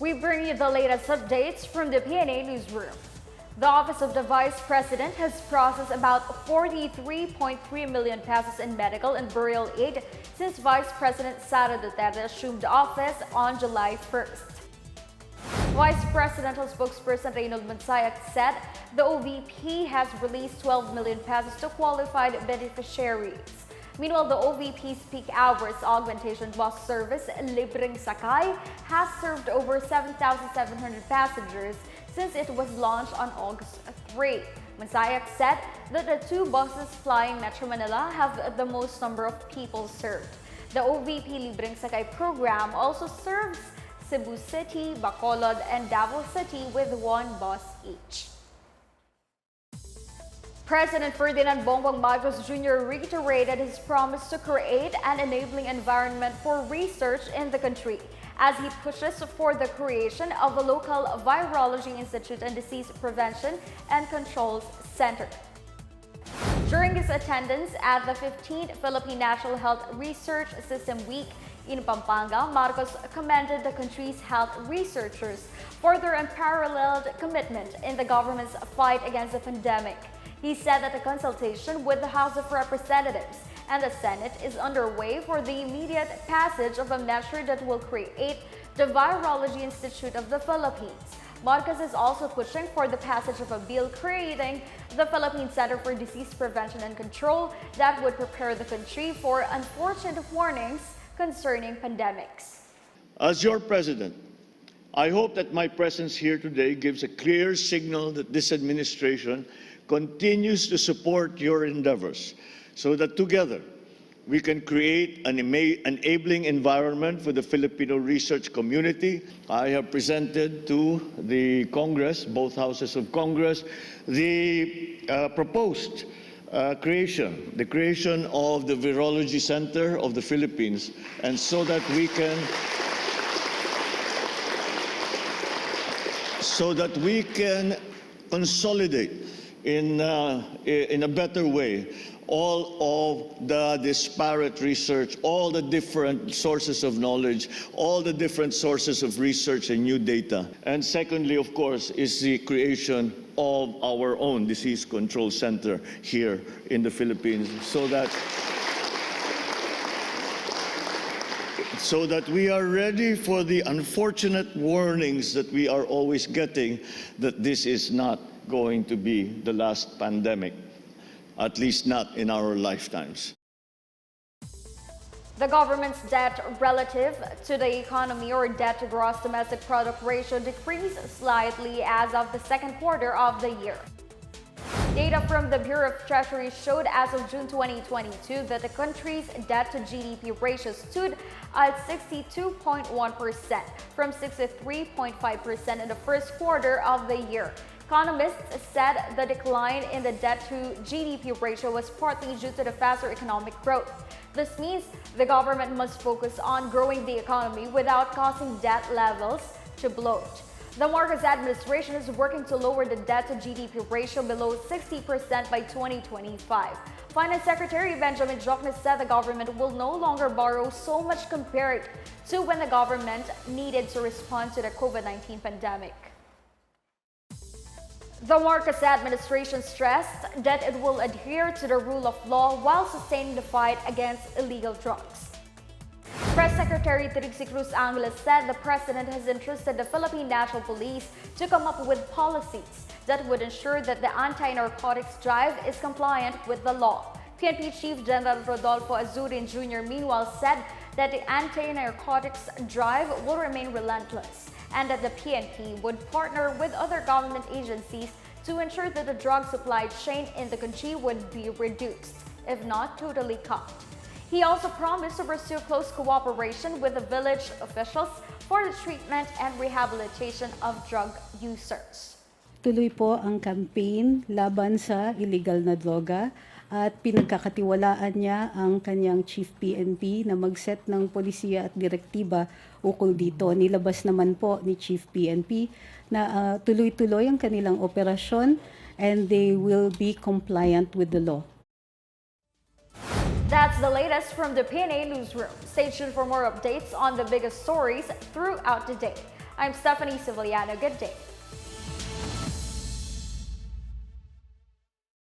We bring you the latest updates from the Pna Newsroom. The Office of the Vice President has processed about 43.3 million pesos in medical and burial aid since Vice President Sara Duterte assumed office on July 1st. Vice Presidential spokesperson Reynold Mansayak said the OVP has released 12 million pesos to qualified beneficiaries. Meanwhile, the OVP's peak hours augmentation bus service, Libreng Sakay, has served over 7,700 passengers since it was launched on August 3. Mansayak said that the two buses flying Metro Manila have the most number of people served. The OVP Libreng Sakay program also serves Cebu City, Bacolod, and Davao City with one bus each. President Ferdinand Bongbong Marcos Jr. reiterated his promise to create an enabling environment for research in the country as he pushes for the creation of a local virology institute and disease prevention and controls center. During his attendance at the 15th Philippine National Health Research System Week in Pampanga, Marcos commended the country's health researchers for their unparalleled commitment in the government's fight against the pandemic. He said that a consultation with the House of Representatives and the Senate is underway for the immediate passage of a measure that will create the Virology Institute of the Philippines. Marcos is also pushing for the passage of a bill creating the Philippine Center for Disease Prevention and Control that would prepare the country for unfortunate warnings concerning pandemics. As your president, I hope that my presence here today gives a clear signal that this administration continues to support your endeavors so that together we can create an enabling environment for the Filipino research community. I have presented to the Congress, both houses of Congress, the proposed creation of the Virology Center of the Philippines, and so that we can consolidate in a better way all of the disparate research, all the different sources of knowledge, all the different sources of research and new data. And secondly, of course, is the creation of our own disease control center here in the Philippines so that we are ready for the unfortunate warnings that we are always getting that this is not going to be the last pandemic, at least not in our lifetimes. The government's debt relative to the economy, or debt to gross domestic product ratio, decreased slightly as of the second quarter of the year. Data from the Bureau of Treasury showed as of June 2022 that the country's debt to GDP ratio stood at 62.1% from 63.5% in the first quarter of the year. Economists said the decline in the debt to GDP ratio was partly due to the faster economic growth. This means the government must focus on growing the economy without causing debt levels to bloat. The Marcos administration is working to lower the debt to GDP ratio below 60% by 2025. Finance Secretary Benjamin Joknes said the government will no longer borrow so much compared to when the government needed to respond to the COVID-19 pandemic. The Marcos administration stressed that it will adhere to the rule of law while sustaining the fight against illegal drugs. Press Secretary Trixie Cruz Angeles said the president has entrusted the Philippine National Police to come up with policies that would ensure that the anti-narcotics drive is compliant with the law. PNP Chief General Rodolfo Azurin Jr. meanwhile said that the anti-narcotics drive will remain relentless, and that the PNP would partner with other government agencies to ensure that the drug supply chain in the country would be reduced, if not totally cut. He also promised to pursue close cooperation with the village officials for the treatment and rehabilitation of drug users. Tuloy po ang campaign laban sa illegal na droga at pinagkakatiwalaan niya ang kanyang Chief PNP na mag-set ng polisiya at direktiba ukol dito. Nilabas naman po ni Chief PNP na tuloy-tuloy ang kanilang operasyon and they will be compliant with the law. That's the latest from the Pna Newsroom. Stay tuned for more updates on the biggest stories throughout the day. I'm Stephanie Civiliano. Good day.